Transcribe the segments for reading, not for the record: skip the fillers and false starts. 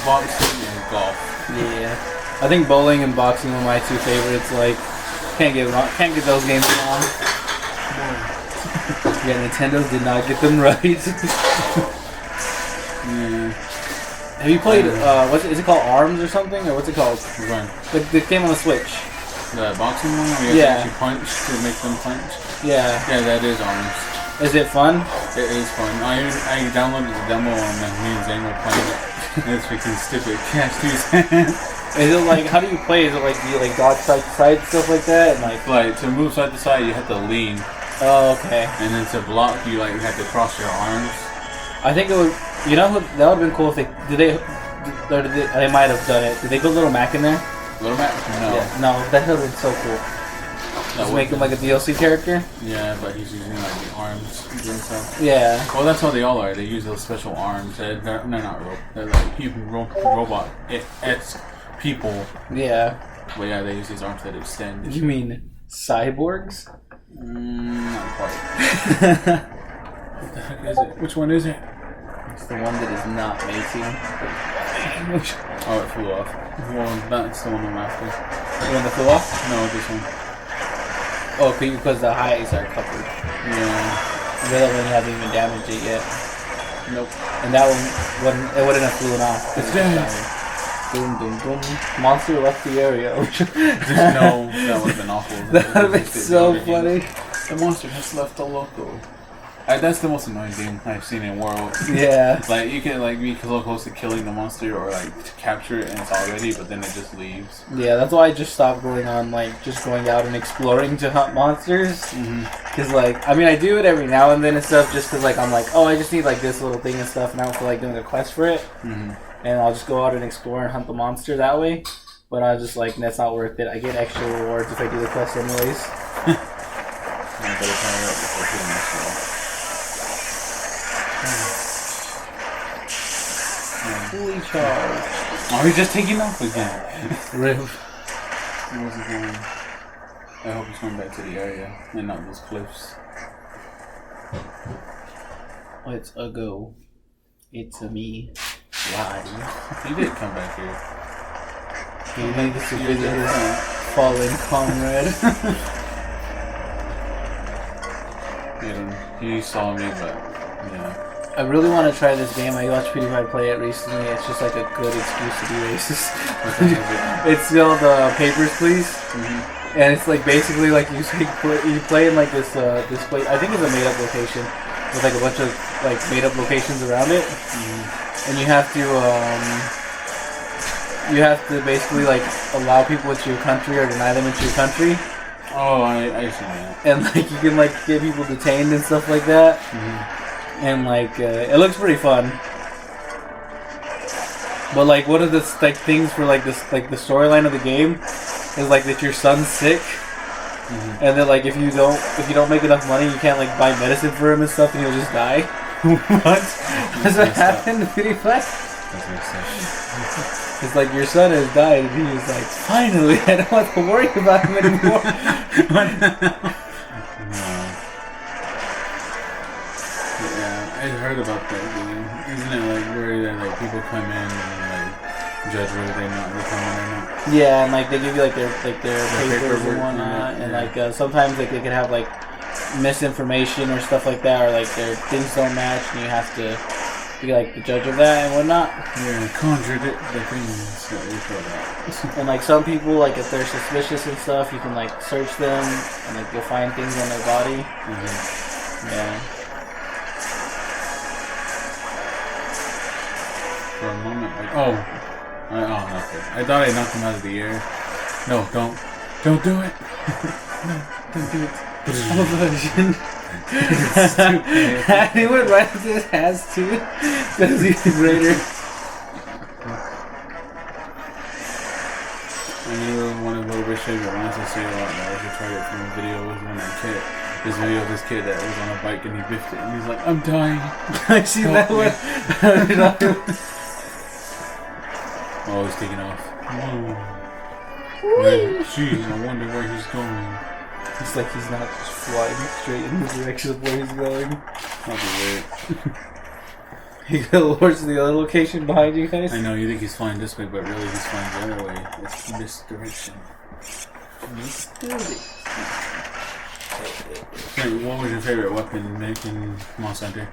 boxing, and golf. Yeah. I think bowling and boxing are my two favorites. Like, can't get those games wrong. Yeah, Nintendo did not get them right. Yeah. Have you played, is it called ARMS or something? Or what's it called? Run. The game on the Switch. The boxing one where you have to actually punch to make them punch? Yeah. Yeah, that is ARMS. Is it fun? It is fun. I downloaded the demo and me and Zane were playing it. It's freaking stupid. Cash to his hand. Is it like, how do you play? Is it like, do you like dodge side to side, stuff like that? And like, to move side to side, you have to lean. Oh, okay. And then to block, you have to cross your arms. I think it would, that would have been cool if they might have done it. Did they put Little Mac in there? Little Mac? No. Yeah, no, that would have been so cool. Just make him like a DLC character? Yeah, but he's using like the arms and stuff. Yeah. Well, that's how they all are. They use those special arms. They're not real. They're like human robot. It's people. Yeah. But yeah, they use these arms that extend. You mean cyborgs? Not quite. What the heck is it? Which one is it? It's the one that is not mating. Oh, it flew off. Well, that's the one I'm after. The one that flew off? No, this one. Oh, because the highs are covered. Yeah. The other one hasn't even damaged it yet. Nope. And that one wouldn't have flown off. It's dead. Boom, boom, boom. Monster left the area. No, that would have been awful. That would have been so funny. The monster has left the loco. That's the most annoying game I've seen in World. Yeah. Like, you can be so close to killing the monster or to capture it and it's all ready, but then it just leaves. Yeah, that's why I just stopped going on, just going out and exploring to hunt monsters. Because, I do it every now and then and stuff just because, I'm like, oh, I just need, this little thing and stuff and I don't feel like doing a quest for it. And I'll just go out and explore and hunt the monster that way. But I was just that's not worth it. I get extra rewards if I do the quest anyways. I better turn it up before hitting this wall. Fully charged. Oh, he's just taking off again. Rip. Where's he going? I hope he's going back to the area and not those cliffs. Let's go. It's a me. Why? He did come back here. He needs to visit his fallen comrade. He saw me, but yeah. I really want to try this game. I watched PewDiePie play it recently. It's just a good excuse to be racist. It's called Papers, Please. And it's basically you play in this place. I think it's a made up location with a bunch of made up locations around it. And you have to basically allow people into your country or deny them into your country. Oh, I see that. And you can get people detained and stuff like that. And it looks pretty fun. But one of the things for this the storyline of the game is that your son's sick. And then if you don't make enough money, you can't buy medicine for him and stuff, and he'll just die. What? Does that happen to PewDiePie? It's your son has died, and he was finally, I don't have to worry about him anymore. Yeah, I heard about that game. Isn't it where people come in and judge whether they come in or not? Yeah, and they give you their papers and whatnot, and sometimes they can have misinformation or stuff like that, or their things don't match, and you have to be the judge of that and whatnot. Yeah, contradict the things that we put out. And some people, if they're suspicious and stuff, you can search them and you'll find things on their body. Yeah. For a moment, nothing. I thought I knocked him out of the air. No, don't do it. No, don't do it. I'm a virgin. He went right into his ass too, because he's greater. I knew one of the wishes that wants to say a lot that I should try it from a video was when this video of this kid that was on a bike and he biffed it and he's like, I'm dying. I see that one. Oh, he's taking off. Wait, jeez, I wonder where he's going. It's he's not just flying straight in the direction of where he's going. That'd be weird. He lures the other location behind you guys. I know you think he's flying this way, but really he's flying the other way. It's misdirection. Hey, what was your favorite weapon making Monster Hunter?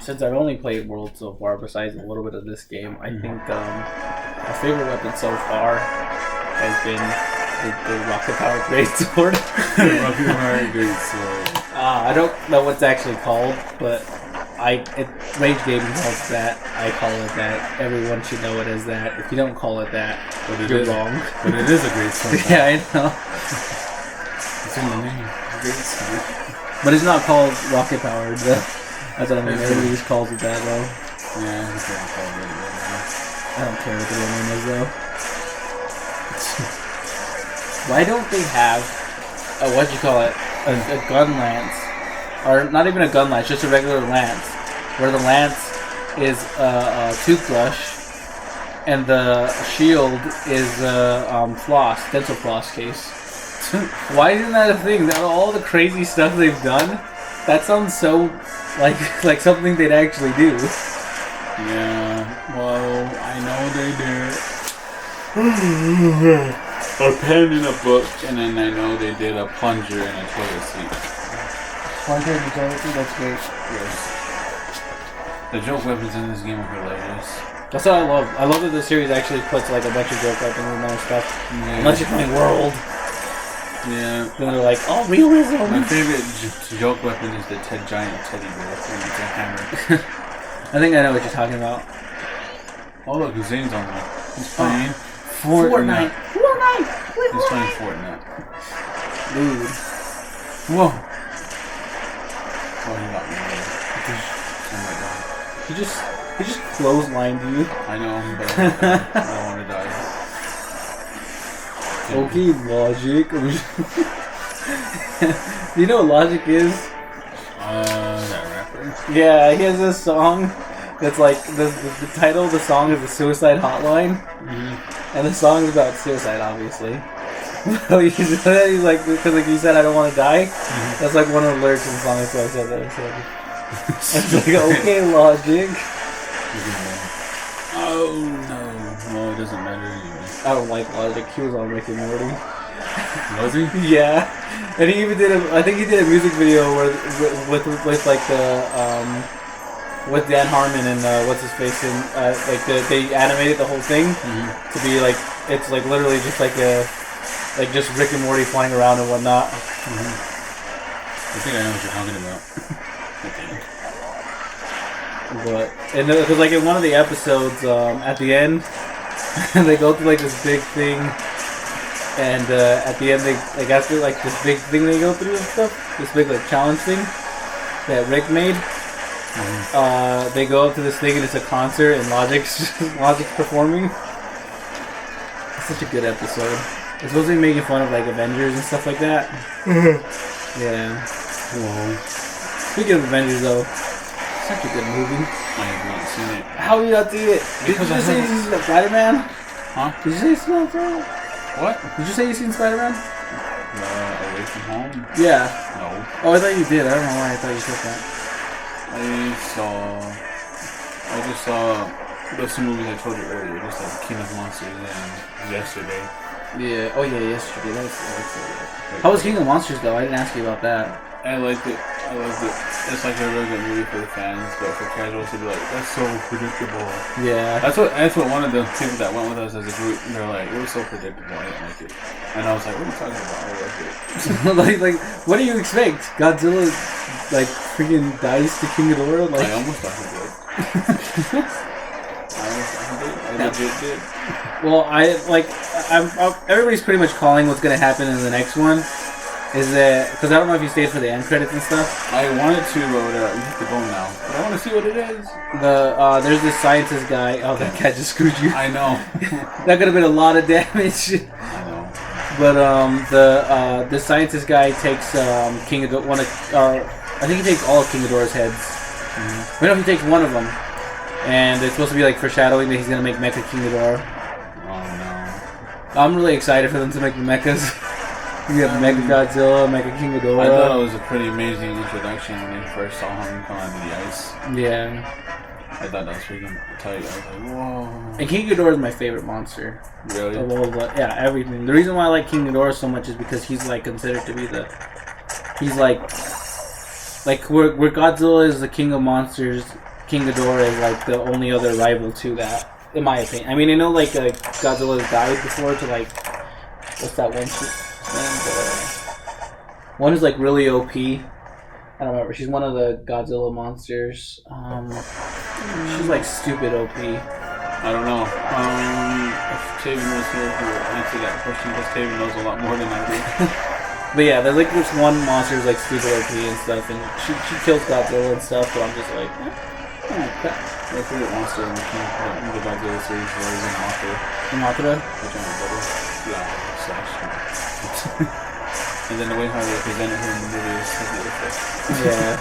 Since I've only played World so far, besides a little bit of this game, I think my favorite weapon so far has been the rocket powered greatsword. Rocket powered greatsword. I don't know what's actually called, but Rage Gaming calls it that. I call it that. Everyone should know it as that. If you don't call it that, you're wrong. But it is a greatsword. Yeah, I know. It's in the name. Greatsword. But it's not called rocket powered. That's what I mean. Everybody just calls it that, though. Yeah, that's what I call it. I don't care what the real name is, though. Why don't they have a gun lance, or not even a gun lance, just a regular lance, where the lance is a toothbrush and the shield is floss, dental floss case? Why isn't that a thing? All the crazy stuff they've done, that sounds so like something they'd actually do. Yeah, well, I know they did a pen in a book, and then I know they did a plunger and a toilet seat. Plunger and a toilet seat? That's great. Yes. The joke weapons in this game are hilarious. That's what I love. I love that the series actually puts like a bunch of joke weapons and other stuff. Yeah. Unless you're playing World. Yeah. Then they're like, oh, realism. My favorite joke weapon is the giant teddy bear. And it's a hammer. I think I know what you're talking about. Oh look, Zane's on there. He's playing Fortnite. He's playing Fortnite. Dude. Whoa. Oh, he got me there. Oh my god. He just clotheslined you. I know, but I don't want to die. Okay, Logic. Do you know what Logic is? That rapper. Yeah, he has this song that's like, the title of the song is The Suicide Hotline. Mm-hmm. And the song is about suicide, obviously. He's like, because like you said, I don't want to die. Mm-hmm. That's like one of the lyrics in the song, so I said that. It's like, okay, Logic. Oh no. Well, it doesn't matter anyway. I don't like Logic. He was on Rick and Morty. Was he? Yeah. And he even did I think he did a music video where with like the with Dan Harmon and what's his face, and like they animated the whole thing to be like, it's like literally just like just Rick and Morty flying around and whatnot. I think I know what you're talking about. But and because like in one of the episodes at the end they go through like this big thing, and at the end they like after like this big thing they go through and stuff, this big like challenge thing that Rick made. They go up to this thing and it's a concert and Logic's performing. It's such a good episode. It's supposed to be making fun of like Avengers and stuff like that. Yeah. Whoa. Speaking of Avengers though, such a good movie. I have not seen it. How have you not seen it? Did you just say you've seen Spider-Man? Huh? Did you say you've seen Spider-Man? What? Did you say you've seen Spider-Man? Away from Home? Yeah. No. Oh, I thought you did. I don't know why I thought you said that. I just saw those two movies I told you earlier, just like King of Monsters and Yesterday. Yeah. Oh yeah, yesterday. How was King of Monsters though? I didn't ask you about that. I liked it. It's like a real good movie for the fans, but for casuals to be like, that's so predictable. Yeah. That's what one of the people that went with us as a group, they're like, it was so predictable, I didn't like it. And I was like, what are you talking about? I like it. like, what do you expect? Godzilla, like, freaking dies to King Ghidorah? Like, I almost thought he did. I legit did. Well, everybody's pretty much calling what's gonna happen in the next one. Is that because I don't know if you stayed for the end credits and stuff. I wanted to, but we have to go now. But I want to see what it is. There's this scientist guy. Oh, that guy just screwed you. I know. That could have been a lot of damage. I know. But the scientist guy takes King Ghidorah. I think he takes all of King Ghidorah's heads. I don't know if he takes one of them, and it's supposed to be like foreshadowing that he's gonna make Mecha King Ghidorah. Oh no. I'm really excited for them to make the mechas. You have Mega Godzilla, Mega King Ghidorah. I thought it was a pretty amazing introduction when they first saw him come out of the ice. Yeah. I thought that was freaking tight. I was like, whoa. And King Ghidorah is my favorite monster. Really? Of all the, yeah, everything. The reason why I like King Ghidorah so much is because he's like considered to be he's like where Godzilla is the king of monsters, King Ghidorah is like the only other rival to that, in my opinion. I mean, I know like Godzilla has died before to like, what's that one? One is like really OP. I don't remember. She's one of the Godzilla monsters. She's like stupid OP. I don't know. If Taven was here to answer that question, because Taven knows a lot more than I do. But yeah, there's like this one monster who's like stupid OP and stuff, and she kills Godzilla and stuff, but I'm just like, My favorite monster in the Godzilla series was Mothra. Mothra? Which one is better? Yeah, slash. And then the way how they presented her in the movie is so beautiful. Yeah.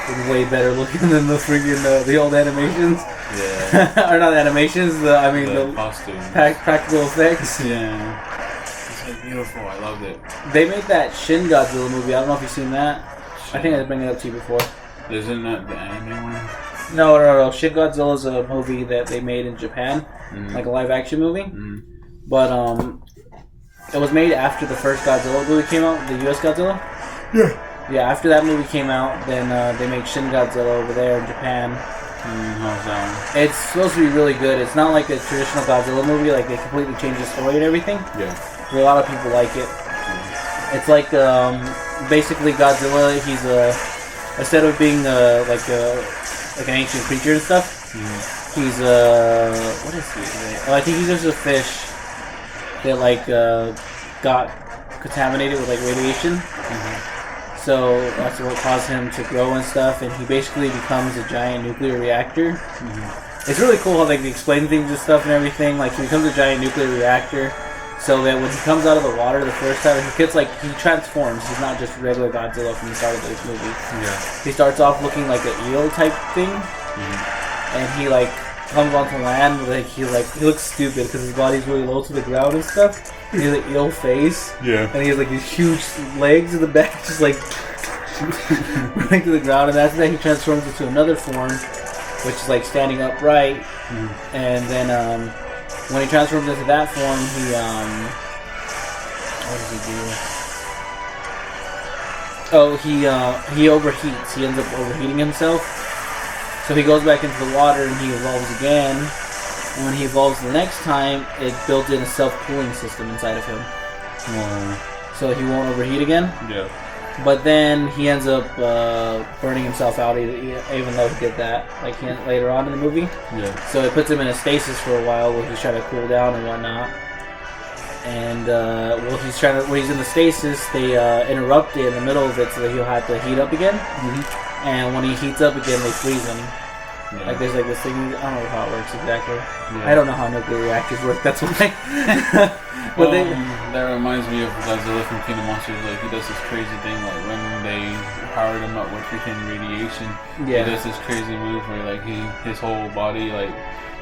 It's way better looking than the freaking the old animations. Yeah. Or not animations, the costumes. Practical effects. Yeah. It's like beautiful. I loved it. They made that Shin Godzilla movie. I don't know if you've seen that. I think I was bringing it up to you before. Isn't that the anime one? No. Shin Godzilla is a movie that they made in Japan, like a live action movie. But it was made after the first Godzilla movie came out, the US Godzilla. Yeah. Yeah, after that movie came out, then they made Shin Godzilla over there in Japan. How's that one? It's supposed to be really good. It's not like a traditional Godzilla movie, like they completely changed the story and everything. Yeah. But a lot of people like it. It's like basically Godzilla. He's instead of being like an ancient creature and stuff, he's what is he? Oh, I think he's just a fish that like got contaminated with like radiation. So that's what caused him to grow and stuff, and he basically becomes a giant nuclear reactor. It's really cool how like they explain things and stuff and everything. Like he becomes a giant nuclear reactor, so that when he comes out of the water the first time, he transforms. He's not just regular Godzilla from the start of this movie. Yeah. He starts off looking like an eel type thing, and he like comes onto land. Like he looks stupid because his body's really low to the ground and stuff. He has an eel face. Yeah. And he has like these huge legs in the back, just like running to the ground. And after that, he transforms into another form, which is like standing upright. And then when he transforms into that form, he what does he do? Oh, he overheats. He ends up overheating himself. So he goes back into the water and he evolves again. And when he evolves the next time, it built in a self-cooling system inside of him. So he won't overheat again. Yeah. But then he ends up burning himself out, even though he did that like later on in the movie. Yeah. So it puts him in a stasis for a while where he's trying to cool down and whatnot. And when he's in the stasis, they interrupt it in the middle of it so that he'll have to heat up again. And when he heats up again, they freeze him. Yeah. Like there's like this thing. I don't know how it works exactly. Yeah. I don't know how nuclear reactors work. That's why. But that reminds me of Godzilla from King of Monsters. Like he does this crazy thing. Like when they powered him up with freaking radiation, he does this crazy move where like his whole body like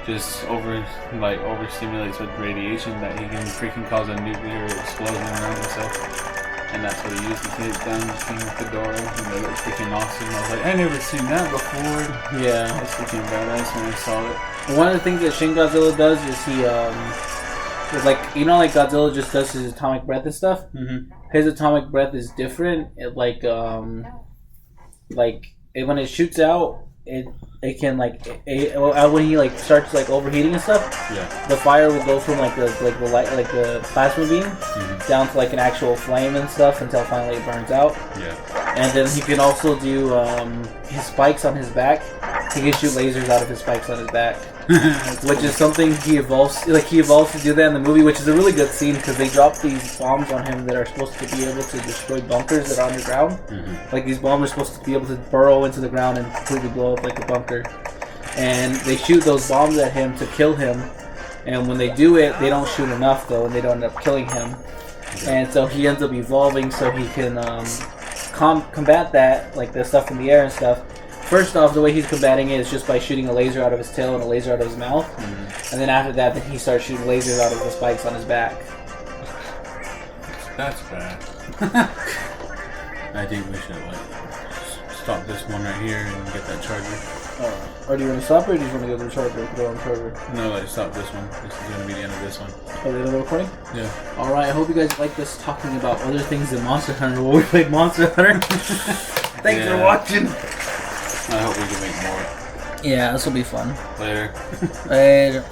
just overstimulates with radiation that he can freaking cause a nuclear explosion around himself. And that's what he used to take down King Ghidorah, and they look freaking awesome. I was like, I never seen that before. Yeah. That's freaking badass when I saw it. One of the things that Shin Godzilla does is he, is like, like Godzilla just does his atomic breath and stuff? His atomic breath is different. It when it shoots out, it can when he like starts like overheating and stuff, the fire will go from like the plasma beam down to like an actual flame and stuff until finally it burns out. And then he can also do his spikes on his back. He can shoot lasers out of his spikes on his back, which is something he evolves to do that in the movie, which is a really good scene because they drop these bombs on him that are supposed to be able to destroy bunkers that are underground. Like these bombs are supposed to be able to burrow into the ground and completely blow up like a bunker. And they shoot those bombs at him to kill him. And when they do it, they don't shoot enough though, and they don't end up killing him. And so he ends up evolving so he can combat that, like the stuff in the air and stuff. First off, the way he's combating it is just by shooting a laser out of his tail and a laser out of his mouth. And then after that, then he starts shooting lasers out of the spikes on his back. That's bad. I think we should stop this one right here and get that charger. Or do you want to stop it, or do you want to go to the charger? Put it on the charger. No, like stop this one. This is gonna be the end of this one. Oh, the end of the recording? Yeah. Alright, I hope you guys liked us talking about other things than Monster Hunter while we played Monster Hunter. Thanks for watching. I hope we can make more. Yeah, this will be fun. Later. Later.